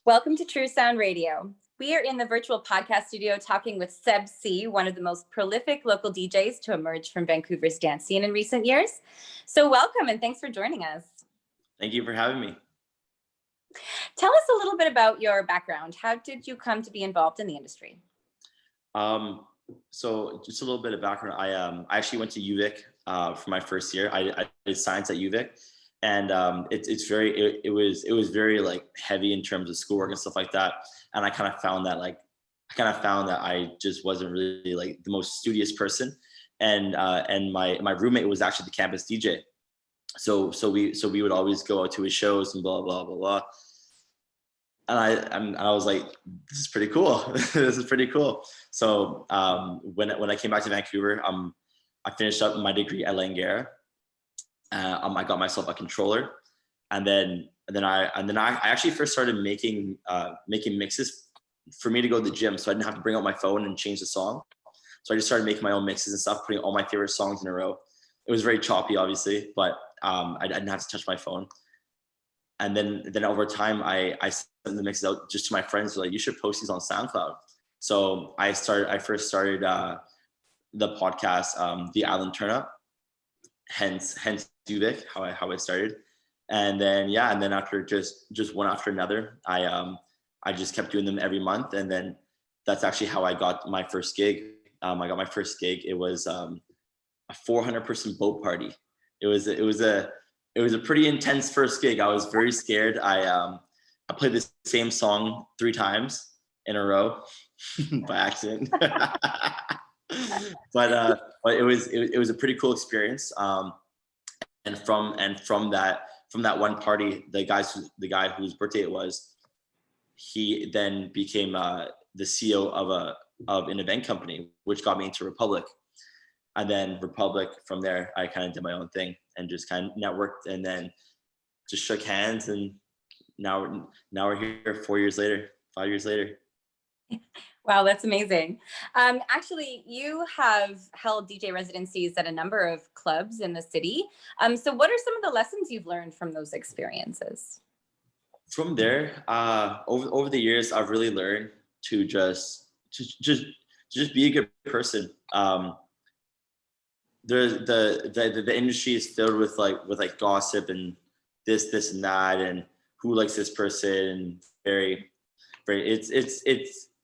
Welcome to True Sound Radio. We are in the virtual podcast studio talking with Seb C, one of the most prolific local DJs to emerge from Vancouver's dance scene in recent years. So welcome and thanks for joining us. Thank you for having me. Tell us a little bit about your background. How did you come to be involved in the industry? So just a little bit of background. I actually went to UVic for my first year. I did science at UVic. And it was very like heavy in terms of schoolwork and stuff like that. And I kind of found that I just wasn't really like the most studious person. And my roommate was actually the campus DJ. So we would always go out to his shows and blah blah blah blah. And I was like, this is pretty cool. This is pretty cool. So when I came back to Vancouver, I finished up my degree at Langara. I got myself a controller, and then I actually first started making mixes for me to go to the gym, so I didn't have to bring out my phone and change the song. So I just started making my own mixes and stuff, putting all my favorite songs in a row. It was very choppy, obviously, but I didn't have to touch my phone. And then over time, I sent the mixes out just to my friends. Like, you should post these on SoundCloud. So I first started the podcast, The Island Turn Up. Hence UVic, how I started. And then after just one after another, I just kept doing them every month. And then that's actually how I got my first gig. I got my first gig. It was a 400-person boat party. It was a pretty intense first gig. I was very scared. I played the same song 3 times in a row by accident. But it was a pretty cool experience. And from that one party, the guy whose birthday it was, he then became the CEO of an event company, which got me into Republic. And then Republic, from there, I kind of did my own thing and just kind of networked, and then just shook hands. And now we're here 5 years later. Wow, that's amazing. Actually, you have held DJ residencies at a number of clubs in the city. So what are some of the lessons you've learned from those experiences? From there, over the years, I've really learned to just be a good person. The industry is filled with like gossip and this and that, and who likes this person. Very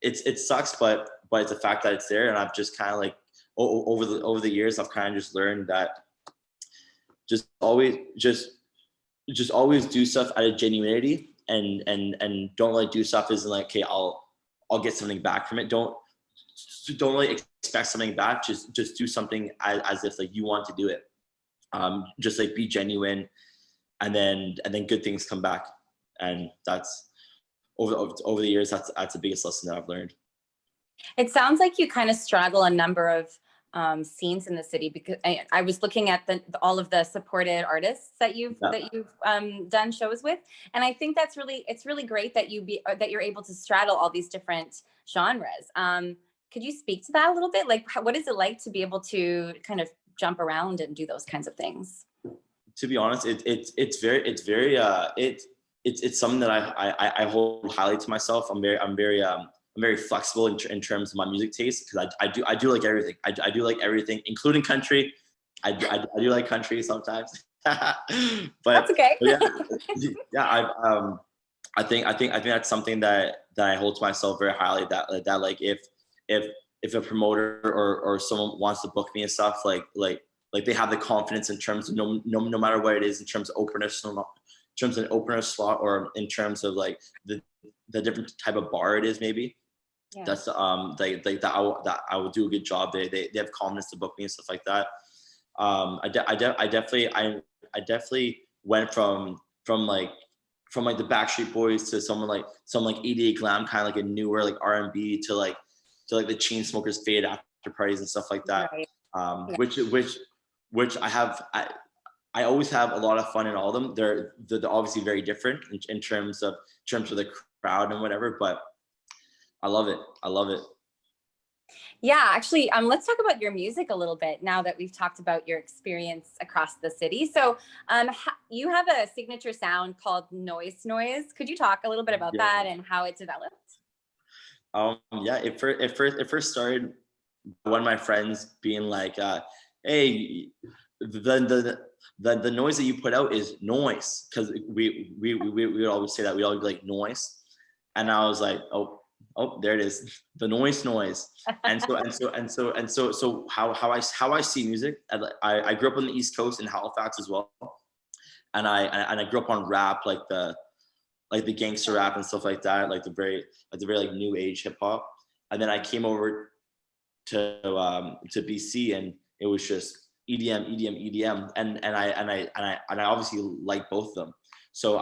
it sucks, but it's the fact that it's there. And I've just kind of like over the years, I've kind of just learned that just always do stuff out of genuinity, and don't like do stuff isn't like, okay, I'll get something back from it. Don't really expect something back. Just do something as if like you want to do it. Just like be genuine, and then good things come back. And that's over the years, that's the biggest lesson that I've learned. It sounds like you kind of straddle a number of scenes in the city, because I was looking at all of the supported artists that you've done shows with, and I think it's really great that you're able to straddle all these different genres. Could you speak to that a little bit? Like, what is it like to be able to kind of jump around and do those kinds of things? To be honest, it's something that I hold highly to myself. I'm very flexible in terms of my music taste, because I do like everything. I do like everything, including country. I do like country sometimes. But that's okay. I think that's something that I hold to myself very highly. That like if a promoter or someone wants to book me and stuff, like they have the confidence in terms of no matter what it is, in terms of openness, in terms of an opener slot, or in terms of like the different type of bar it is, maybe. Yeah. That's that I will do a good job. They have confidence to book me and stuff like that. I definitely went from like the Backstreet Boys to some like EDA glam, kind of like a newer like R&B, to like the Chainsmokers Fade after parties and stuff like that. Right. Which I always have a lot of fun in all of them. They're obviously very different in terms of the crowd and whatever, but I love it. Yeah, actually, let's talk about your music a little bit now that we've talked about your experience across the city. So, you have a signature sound called Noise. Could you talk a little bit about Yeah. that and how it developed? Yeah, it first started one of my friends being like, "Hey, the noise that you put out is noise," because we would always say that. We always be like noise, and I was like, oh, there it is, the noise. And so how I see music. I grew up on the East Coast in Halifax as well, and I grew up on rap, like the gangster rap and stuff like that, like the very like new age hip hop. And then I came over to BC, and it was just EDM, and I obviously like both of them. So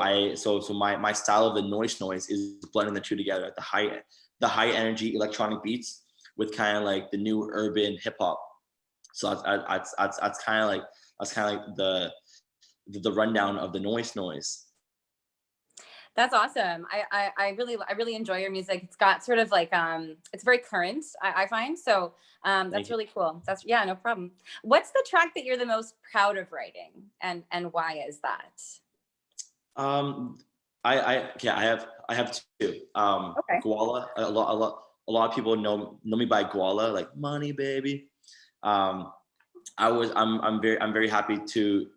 my style of the noise is blending the two together, at the high energy electronic beats with kind of like the new urban hip hop. So that's kind of like the rundown of the noise. That's awesome. I really enjoy your music. It's got sort of like it's very current, I find. So Thank that's you. really cool. That's yeah, no problem. What's the track that you're the most proud of writing, and why is that? Um, I have two. Okay. Guala. A lot of people know me by Guala, like money, baby. Um, I'm very happy to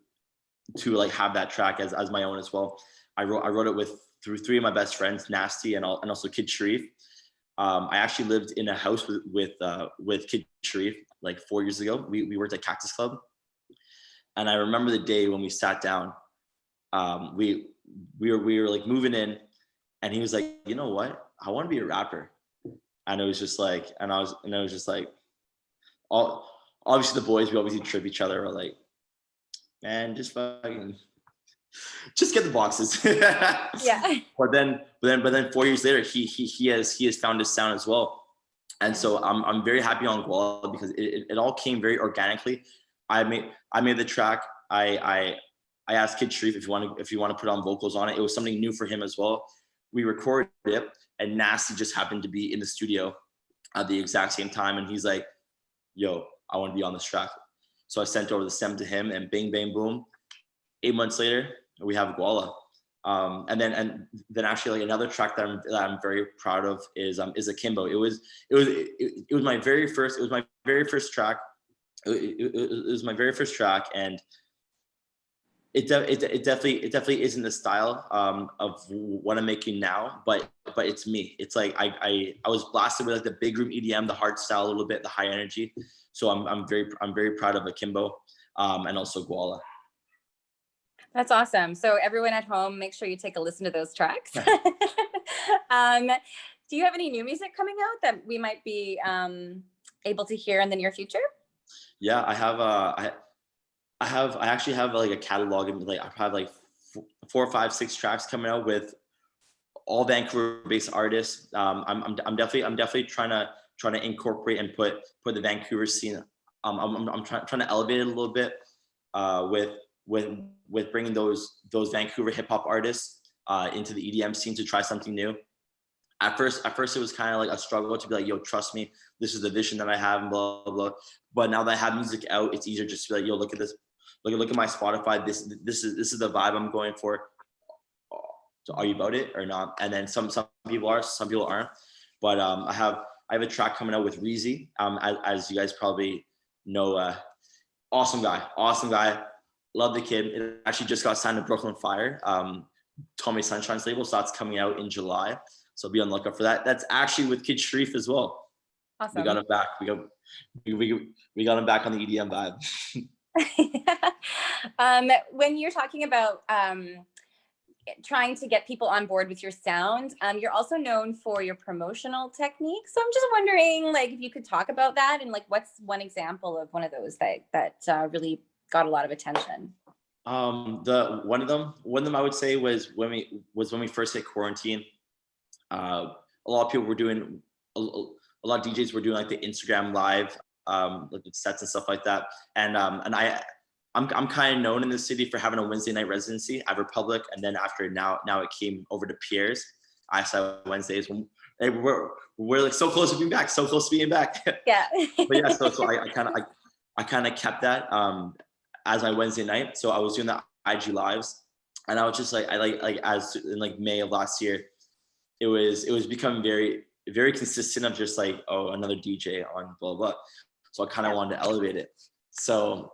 like have that track as my own as well. I wrote it with through three of my best friends, Nasty and also Kid Sharif. I actually lived in a house with Kid Sharif like 4 years ago. We worked at Cactus Club, and I remember the day when we sat down. We were like moving in, and he was like, you know what? I want to be a rapper. And it was just like, and I was just like, all obviously the boys, we obviously trip each other. We're like, man, just fucking, just get the boxes. Yeah. but then 4 years later, he has found his sound as well. And so I'm very happy on Guala because it all came very organically. I made the track. I asked Kid Sharif if you want to put on vocals on it. It was something new for him as well. We recorded it, and Nasty just happened to be in the studio at the exact same time, and he's like, "Yo, I want to be on this track." So I sent over the stem to him, and bing, bang, boom. 8 months later, we have Guala. And then actually, like, another track that I'm very proud of is Akimbo. It was my very first track. It was my very first track, and it definitely isn't the style of what I'm making now, but it's me. It's like I was blasted with like the big room EDM, the hard style a little bit, the high energy. So I'm very proud of Akimbo, and also Guala. That's awesome. So everyone at home, make sure you take a listen to those tracks. Do you have any new music coming out that we might be able to hear in the near future? Yeah, I actually have like a catalog, and like I have like 4, 5, 6 tracks coming out with all Vancouver-based artists. I'm definitely trying to incorporate and put the Vancouver scene. I'm trying to elevate it a little bit, with bringing those Vancouver hip hop artists into the EDM scene to try something new. At first it was kind of like a struggle to be like, yo, trust me, this is the vision that I have, and blah blah blah. But now that I have music out, it's easier just to be like, yo, look at this, look at my Spotify. This is the vibe I'm going for. So are you about it or not? And then some people are, some people aren't. But I have a track coming out with Reezy. As you guys probably know, awesome guy. Love the kid. It actually just got signed to Brooklyn Fire, Tommy Sunshine's label. So that's coming out in July. So be on the lookout for that. That's actually with Kid Sharif as well. Awesome. We got him back. We got him back on the EDM vibe. When you're talking about trying to get people on board with your sound, you're also known for your promotional techniques. So I'm just wondering, like, if you could talk about that, and like, what's one example of one of those that really got a lot of attention? The one of them I would say was when we first hit quarantine. A lot of people were doing a lot of DJs were doing like the Instagram live, like sets and stuff like that. And I'm kind of known in the city for having a Wednesday night residency at Republic, and then after now it came over to Pierre's. ISI Wednesdays. Hey, we're like so close to being back, so close to being back. Yeah. But yeah, so I kind of kept that as my Wednesday night. So I was doing the IG lives, and I was just like, as in like May of last year, it was becoming very consistent of just like, oh, another DJ on blah blah. So I kind of wanted to elevate it. So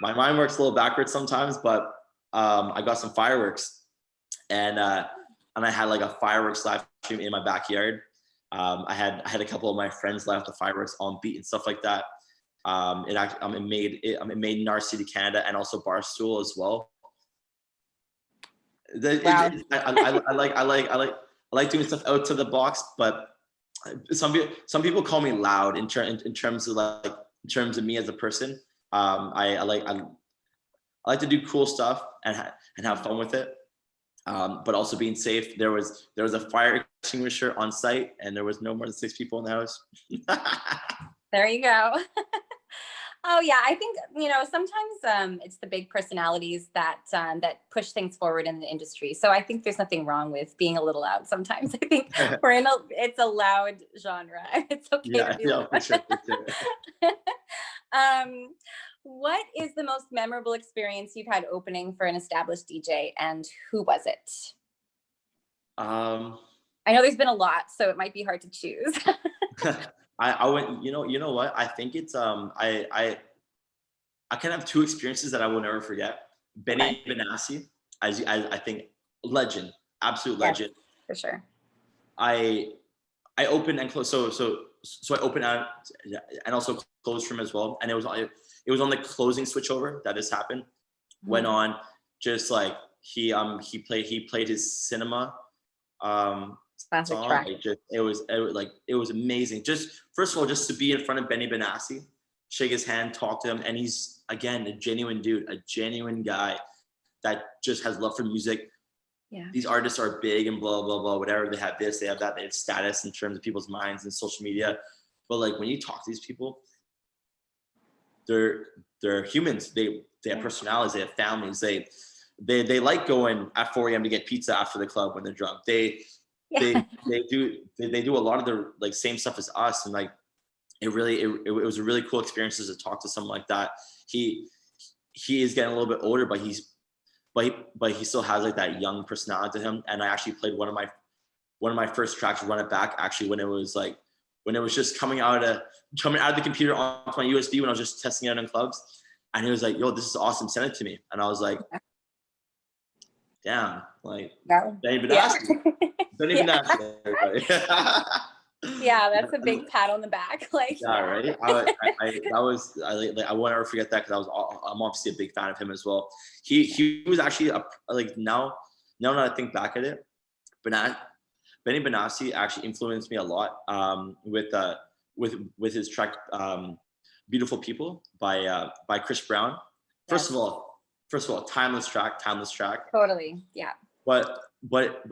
my mind works a little backwards sometimes, but I got some fireworks, and I had like a fireworks live stream in my backyard. I had a couple of my friends light up the fireworks on beat and stuff like that. It made Narcity Canada and also Barstool as well. Wow. I like doing stuff out to the box, but some people call me loud in terms of me as a person. I like to do cool stuff and have fun with it, but also being safe. There was a fire extinguisher on site, and there was no more than 6 people in the house. There you go. Oh yeah, I think, sometimes it's the big personalities that push things forward in the industry. So I think there's nothing wrong with being a little loud sometimes. I think it's a loud genre. It's okay to be loud. For sure. What is the most memorable experience you've had opening for an established DJ, and who was it? I know there's been a lot, so it might be hard to choose. I went, you know what? I think it's I kind of have 2 experiences that I will never forget. Benny Benassi, as I think, legend, absolute legend. Yes, for sure. I opened and closed, so I opened out and also closed for him as well. And it was on the closing switchover that this happened. Mm-hmm. Went on, just like he played his cinema classic song. track. It was amazing. Just first of all, just to be in front of Benny Benassi, shake his hand, talk to him, and he's again a genuine dude, a genuine guy that just has love for music. Yeah. These artists are big and blah blah blah, whatever. They have this, they have that, they have status in terms of people's minds and social media. But like when you talk to these people, they're humans. They have personalities. They have families. They like going at 4 a.m. to get pizza after the club when they're drunk. They do a lot of the like same stuff as us, and like it was a really cool experience to talk to someone like that. He is getting a little bit older, but he still has like that young personality to him. And I actually played one of my first tracks, Run It Back, actually when it was just coming out of the computer onto my USB when I was just testing it out in clubs. And he was like, yo, this is awesome, send it to me. And I was like, damn, like Benny Benassi. Benny Benassi, everybody. Yeah, that's a big pat on the back. Like, yeah, right. I won't ever forget that, because I'm obviously a big fan of him as well. He was actually now that I think back at it, Benny Benassi actually influenced me a lot with his track "Beautiful People" by Chris Brown. First of all, timeless track. Totally, yeah. But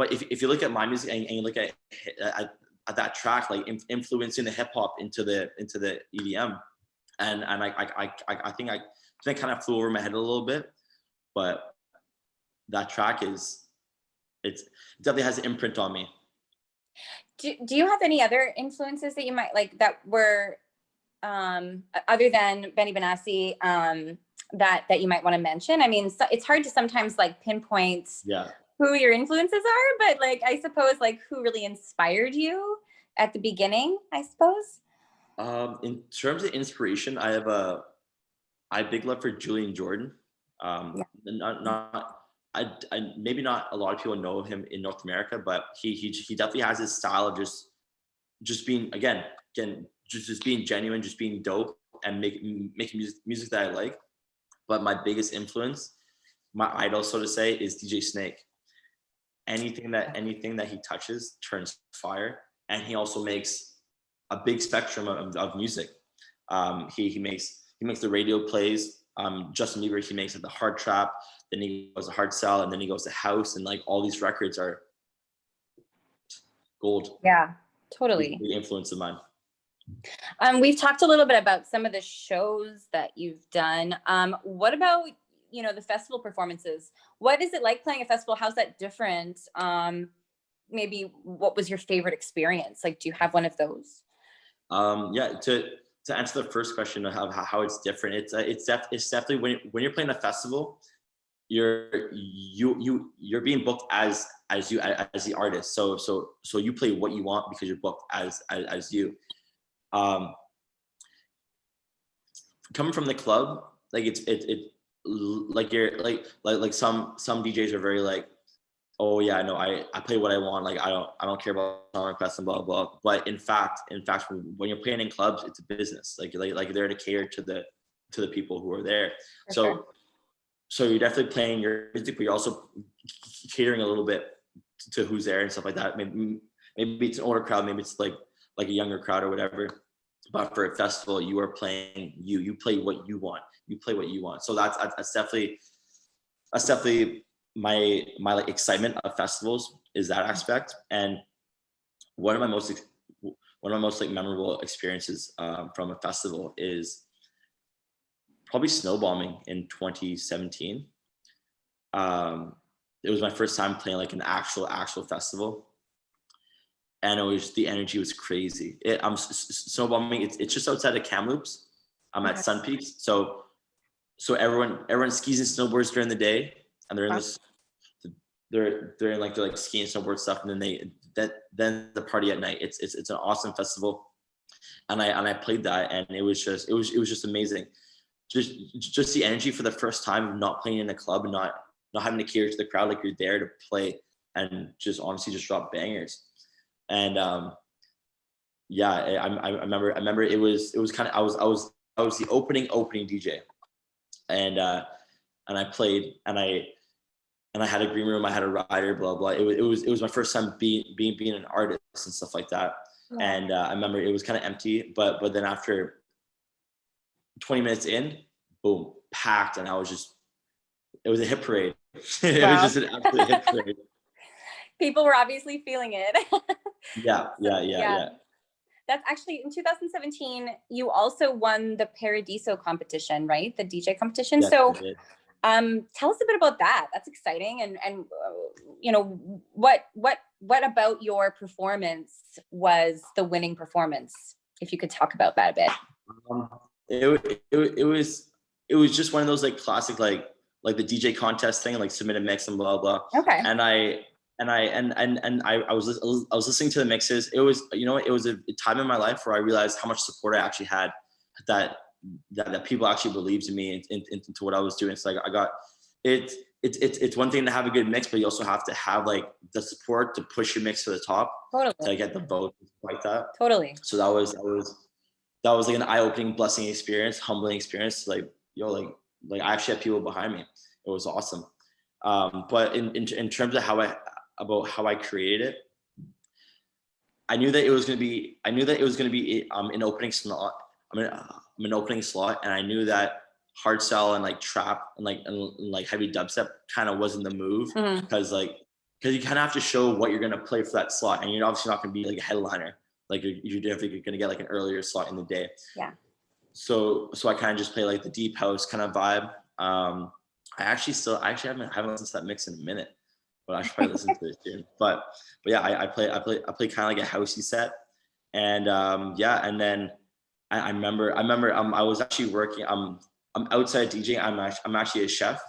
if you look at my music and you look at that track, like influencing the hip hop into the EDM, and I think I kind of flew over my head a little bit, but that track it definitely has an imprint on me. Do you have any other influences that you might like that were other than Benny Benassi that you might want to mention? I mean, so it's hard to sometimes like pinpoint who your influences are, but like I suppose like who really inspired you at the beginning, I suppose. In terms of inspiration, I have big love for Julian Jordan. Maybe not a lot of people know him in North America, but he definitely has his style of just being just being genuine, just being dope, and making music that I like. But my biggest influence, my idol, so to say, is DJ Snake. Anything that he touches turns fire, and he also makes a big spectrum of music. He makes the radio plays. Justin Bieber, he makes the hard trap, then he goes to hard sell, and then he goes to house, and like all these records are gold. Yeah, totally. The influence of mine. We've talked a little bit about some of the shows that you've done. What about the festival performances? What is it like playing a festival? How's that different? maybe what was your favorite experience? Like, do you have one of those? Yeah, to answer the first question of how it's different, it's definitely when you're playing a festival, you're being booked as the artist. So you play what you want because you're booked as you. Coming from the club, like it like you're like some DJs are very like, oh yeah, no, I play what I want. Like I don't care about song requests and blah blah. But in fact, when you're playing in clubs, it's a business. Like they're there to cater to the people who are there. For So sure. so you're definitely playing your music, but you're also catering a little bit to who's there and stuff like that. Maybe it's an older crowd, maybe it's like a younger crowd or whatever. But for a festival, you are playing you play what you want. You play what you want. So that's definitely my like excitement of festivals is that aspect. And one of my most like memorable experiences from a festival is probably snowbombing in 2017. It was my first time playing like an actual festival, and the energy was crazy. I'm snowbombing. It's just outside of Kamloops. I'm at Sun Peaks, so everyone skis and snowboards during the day, and they're in this. They're in like skiing and snowboard stuff, and then the party at night. It's an awesome festival, and I played that, and it was just amazing. Just the energy for the first time of not playing in a club and not having to cater to the crowd, like you're there to play and just honestly just drop bangers. And yeah, I remember it was kind of I was the opening DJ, and I played and I had a green room, I had a rider, blah blah. It was my first time being an artist and stuff like that. Yeah. And I remember it was kind of empty, but then after 20 minutes in, boom, packed, and it was a hit parade. It was just an absolute hit parade. People were obviously feeling it. Yeah. That's actually in 2017, you also won the Paradiso competition, right? The DJ competition. Yes, so tell us a bit about that. That's exciting. And you know, what about your performance was the winning performance? If you could talk about that a bit. It was just one of those like classic like the DJ contest thing, like submit a mix and blah blah. Okay. And I was listening to the mixes. It was, you know, it was a time in my life where I realized how much support I actually had, that people actually believed in me and into what I was doing. So like I got it. It's one thing to have a good mix, but you also have to have like the support to push your mix to the top. Totally. To get the vote like that. Totally. So that was like an eye-opening, blessing experience, humbling experience. Like, yo, like I actually had people behind me. It was awesome. But in terms of how I created it, I knew that it was going to be an opening slot. I'm an opening slot, and I knew that hardstyle and like trap and like heavy dubstep kind of wasn't the move, because you kind of have to show what you're going to play for that slot, and you're obviously not going to be like a headliner. Like you're definitely going to get like an earlier slot in the day. Yeah. So I kind of just play like the deep house kind of vibe. I actually haven't listened to that mix in a minute, but I should probably listen to it soon. But yeah, I play kind of like a housey set, and yeah, and then I remember I was actually working. I'm outside DJing. I'm actually a chef.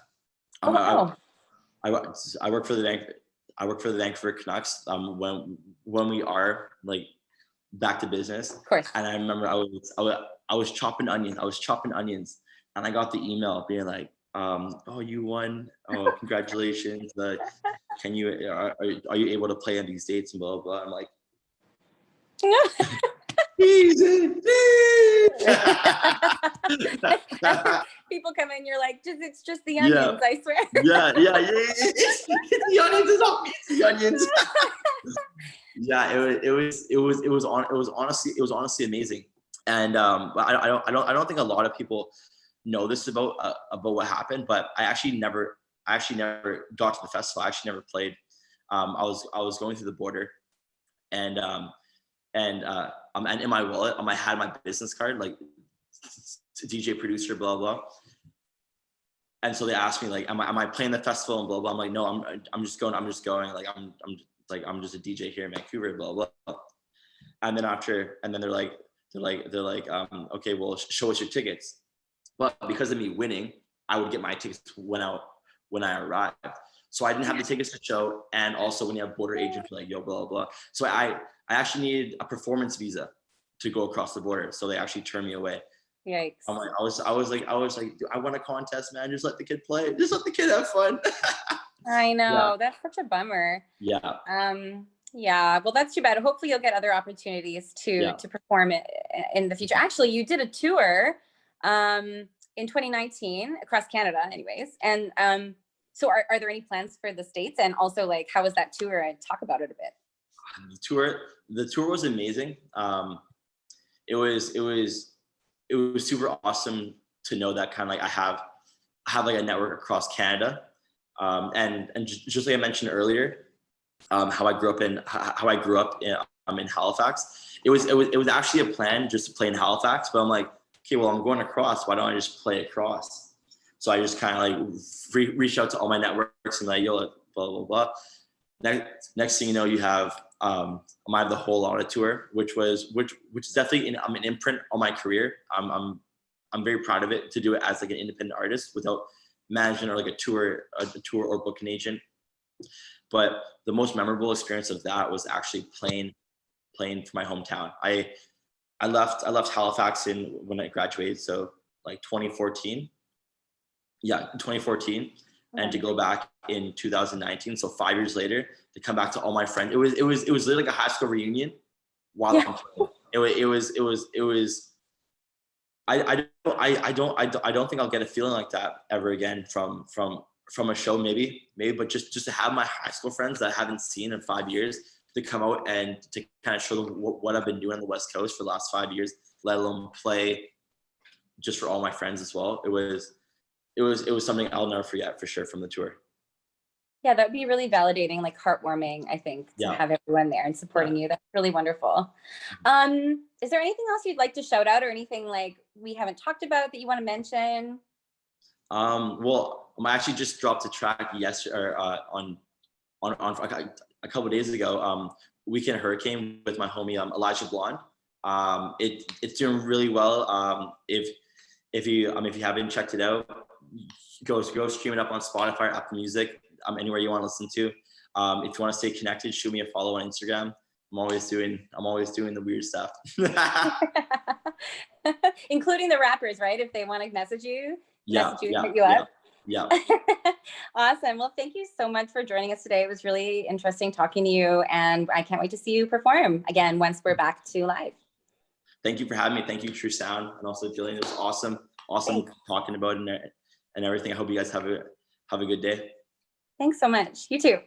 I work for the Vancouver Canucks. When we are like back to business, of course. And I remember I was chopping onions, and I got the email being like, oh, you won, oh, congratulations, are you able to play on these dates and blah blah. I'm like, easy. People come in, you're like, it's just the onions, I swear. Yeah. It's the onions, it's not me, it's the onions. Yeah, it was honestly amazing. And I don't think a lot of people know this about what happened, but I actually never got to the festival. I actually never played. I was going through the border, and in my wallet, I had my business card, like DJ producer, blah blah. And so they asked me like, am I playing the festival and blah blah. I'm like, no, I'm just going. Like I'm like, I'm just a DJ here in Vancouver, blah, blah, blah. And then they're like, okay, well, show us your tickets. But because of me winning, I would get my tickets when I arrived. So I didn't have the tickets to show. And also when you have border agents like, yo, blah, blah, blah. So I actually needed a performance visa to go across the border. So they actually turned me away. Yikes. I'm like, I was like, dude, I won a contest, man. Just let the kid play. Just let the kid have fun. I know. Yeah. That's such a bummer. Yeah. Yeah, well, that's too bad. Hopefully you'll get other opportunities to perform it in the future. Actually, you did a tour in 2019 across Canada anyways. And so are there any plans for the States? And also, like, how was that tour? And talk about it a bit. The tour was amazing. It was super awesome to know that kind of like I have like a network across Canada. And just like I mentioned earlier, how I grew up in Halifax. It was actually a plan just to play in Halifax, but I'm like, okay, well, I'm going across. Why don't I just play across? So I just kind of like reached out to all my networks and like, yo, blah, blah, blah. Next thing you know, you have I have the whole Lotta tour, which is definitely an imprint on my career. I'm very proud of it to do it as like an independent artist without managing or like a tour or book an agent. But the most memorable experience of that was actually playing for my hometown. I left Halifax when I graduated, so like 2014. Yeah, 2014. Okay. And to go back in 2019, so 5 years later, to come back to all my friends. It was literally like a high school reunion while I'm playing. It was I don't think I'll get a feeling like that ever again from a show, maybe, but just to have my high school friends that I haven't seen in 5 years to come out and to kind of show them what I've been doing on the West Coast for the last 5 years, let alone play just for all my friends as well. It was something I'll never forget for sure from the tour. Yeah, that would be really validating, like heartwarming, I think, to have everyone there and supporting you. That's really wonderful. Is there anything else you'd like to shout out or anything like we haven't talked about that you want to mention? Well, I actually just dropped a track yesterday on a couple of days ago. Weekend Hurricane with my homie Elijah Blonde. It's doing really well. If you haven't checked it out, go stream it up on Spotify, Apple Music, anywhere you want to listen to. If you want to stay connected, shoot me a follow on Instagram. I'm always doing the weird stuff. Including the rappers, right? If they want to message you hit you up. Yeah. Awesome. Well, thank you so much for joining us today. It was really interesting talking to you, and I can't wait to see you perform again once we're back to live. Thank you for having me. Thank you, True Sound, and also Jillian. It was awesome Thanks. Talking about it and everything. I hope you guys have a good day. Thanks so much. You too.